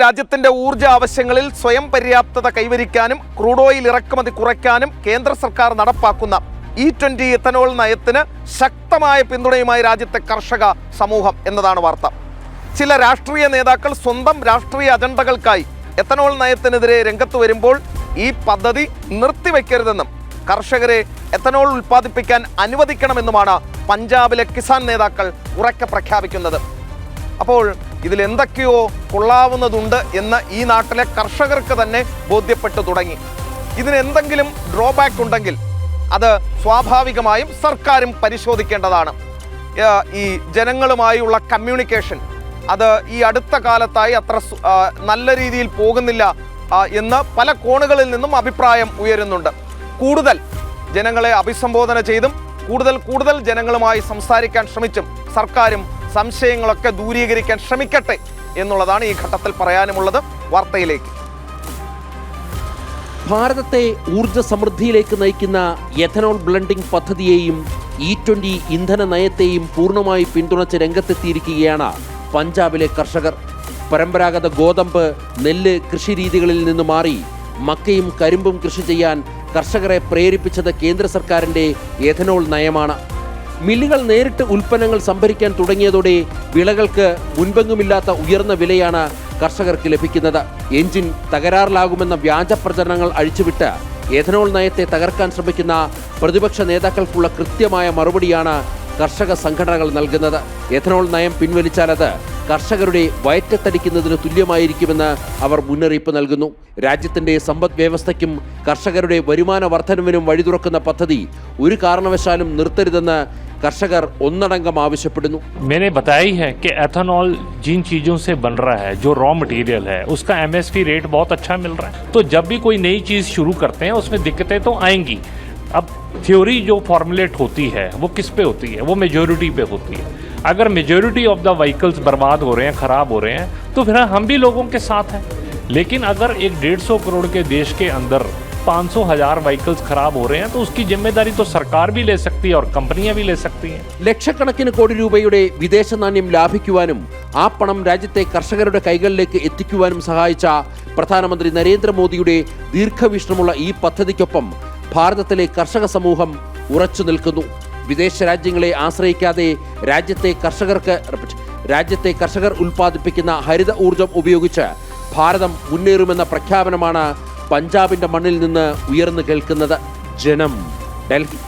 രാജ്യത്തിന്റെ ഊർജ്ജ ആവശ്യങ്ങളിൽ സ്വയം പര്യാപ്തത കൈവരിക്കാനും ക്രൂഡ് ഓയിൽ ഇറക്കുമതി കുറയ്ക്കാനും കേന്ദ്ര സർക്കാർ നടപ്പാക്കുന്ന E20 എത്തനോൾ നയത്തിന് ശക്തമായ പിന്തുണയുമായി രാജ്യത്തെ കർഷക സമൂഹം എന്നതാണ് വാർത്ത. ചില രാഷ്ട്രീയ നേതാക്കൾ സ്വന്തം രാഷ്ട്രീയ അജണ്ടകൾക്കായി എത്തനോൾ നയത്തിനെതിരെ രംഗത്ത് വരുമ്പോൾ ഈ പദ്ധതി നിർത്തിവെക്കരുതെന്നും കർഷകരെ എത്തനോൾ ഉൽപ്പാദിപ്പിക്കാൻ അനുവദിക്കണമെന്നുമാണ് പഞ്ചാബിലെ കിസാൻ നേതാക്കൾ ഉറക്കെ പ്രഖ്യാപിക്കുന്നത്. അപ്പോൾ ഇതിൽ എന്തൊക്കെയോ കൊള്ളാവുന്നതുണ്ട് എന്ന് ഈ നാട്ടിലെ കർഷകർക്ക് തന്നെ ബോധ്യപ്പെട്ടു തുടങ്ങി. ഇതിന് എന്തെങ്കിലും ഡ്രോബാക്ക് ഉണ്ടെങ്കിൽ അത് സ്വാഭാവികമായും സർക്കാരും പരിശോധിക്കേണ്ടതാണ്. ഈ ജനങ്ങളുമായുള്ള കമ്മ്യൂണിക്കേഷൻ അത് ഈ അടുത്ത കാലത്തായി അത്ര നല്ല രീതിയിൽ പോകുന്നില്ല എന്ന് പല കോണുകളിൽ നിന്നും അഭിപ്രായം ഉയരുന്നുണ്ട്. കൂടുതൽ ജനങ്ങളെ അഭിസംബോധന ചെയ്തും കൂടുതൽ ജനങ്ങളുമായി സംസാരിക്കാൻ ശ്രമിച്ചും സർക്കാരും സംശയങ്ങളൊക്കെ ദൂരീകരിക്കാൻ ശ്രമിക്കട്ടെ എന്നുള്ളതാണ് ഈ ഘട്ടത്തിൽ പറയാനുള്ളത്. വാർത്തയിലേക്ക്. ഭാരതത്തെ ഊർജ്ജ സമൃദ്ധിയിലേക്ക് നയിക്കുന്ന എഥനോൾ ബ്ലെൻഡിംഗ് പദ്ധതിയെയും E20 ഇന്ധന നയത്തെയും പൂർണ്ണമായി പിന്തുണച്ച് രംഗത്തെത്തിയിരിക്കുകയാണ് പഞ്ചാബിലെ കർഷകർ. പരമ്പരാഗത ഗോതമ്പ്, നെല്ല് കൃഷിരീതികളിൽ നിന്ന് മാറി മക്കയും കരിമ്പും കൃഷി ചെയ്യാൻ കർഷകരെ പ്രേരിപ്പിച്ചത് കേന്ദ്ര സർക്കാരിൻ്റെ എഥനോൾ നയമാണ്. മില്ലുകൾ നേരിട്ട് ഉൽപ്പന്നങ്ങൾ സംഭരിക്കാൻ തുടങ്ങിയതോടെ വിളകൾക്ക് മുൻപെങ്ങുമില്ലാത്ത ഉയർന്ന വിലയാണ് കർഷകർക്ക് ലഭിക്കുന്നത്. എഞ്ചിൻ തകരാറിലാകുമെന്ന വ്യാജ പ്രചരണങ്ങൾ അഴിച്ചുവിട്ട് എഥനോൾ നയത്തെ തകർക്കാൻ ശ്രമിക്കുന്ന പ്രതിപക്ഷ നേതാക്കൾക്കുള്ള കൃത്യമായ മറുപടിയാണ് കർഷക സംഘടനകൾ നൽകുന്നത്. എഥനോൾ നയം പിൻവലിച്ചാൽ അത് കർഷകരുടെ വയറ്റത്തടിക്കുന്നതിന് തുല്യമായിരിക്കുമെന്ന് അവർ മുന്നറിയിപ്പ് നൽകുന്നു. രാജ്യത്തിന്റെ സമ്പദ് വ്യവസ്ഥയ്ക്കും കർഷകരുടെ വരുമാന വർധനവിനും വഴിതുറക്കുന്ന പദ്ധതി ഒരു കാരണവശാലും നിർത്തരുതെന്ന് കർഷകർ ഒന്നടങ്കം ആവശ്യപ്പെടുന്നു. मैंने बताई है कि एथेनॉल जिन चीज़ों से बन रहा है, जो रॉ मटेरियल है, उसका MSP रेट बहुत अच्छा मिल रहा है. तो जब भी कोई नई चीज़ शुरू करते हैं उसमें दिक्कतें तो आएंगी. अब थ्योरी जो फॉर्मुलेट होती है वो किस पे होती है? वो मेजॉरिटी पे होती है. अगर मेजॉरिटी ऑफ द व्हीकल्स बर्बाद हो रहे हैं, ख़राब हो रहे हैं, तो फिर हम भी लोगों के साथ हैं. लेकिन अगर एक 150 करोड़ के देश के अंदर 500,000 व्हीकल्स खराब हो रहे हैं तो उसकी जिम्मेदारी तो सरकार भी ले सकती है और कंपनियां भी ले सकती हैं. ലക്ഷക്കണക്കിന് കോടി രൂപയുടെ വിദേശ നാണ്യം ലാഭിക്കുവാനും ആ പണം രാജ്യത്തെ കർഷകരുടെ കൈകളിലേക്ക് എത്തിക്കുവാനും സഹായിച്ച പ്രധാനമന്ത്രി നരേന്ദ്രമോദിയുടെ ദീർഘവീക്ഷണമുള്ള ഈ പദ്ധതിക്കൊപ്പം ഭാരതത്തിലെ കർഷക സമൂഹം ഉറച്ചു നിൽക്കുന്നു. വിദേശ രാജ്യങ്ങളെ ആശ്രയിക്കാതെ രാജ്യത്തെ കർഷകർ ഉൽപ്പാദിപ്പിക്കുന്ന ഹരിത ഊർജം ഉപയോഗിച്ച് ഭാരതം മുന്നേറുമെന്ന പ്രഖ്യാപനമാണ് പഞ്ചാബിന്റെ മണ്ണിൽ നിന്ന് ഉയർന്നു കേൾക്കുന്നത്. ജനം, ഡൽഹി.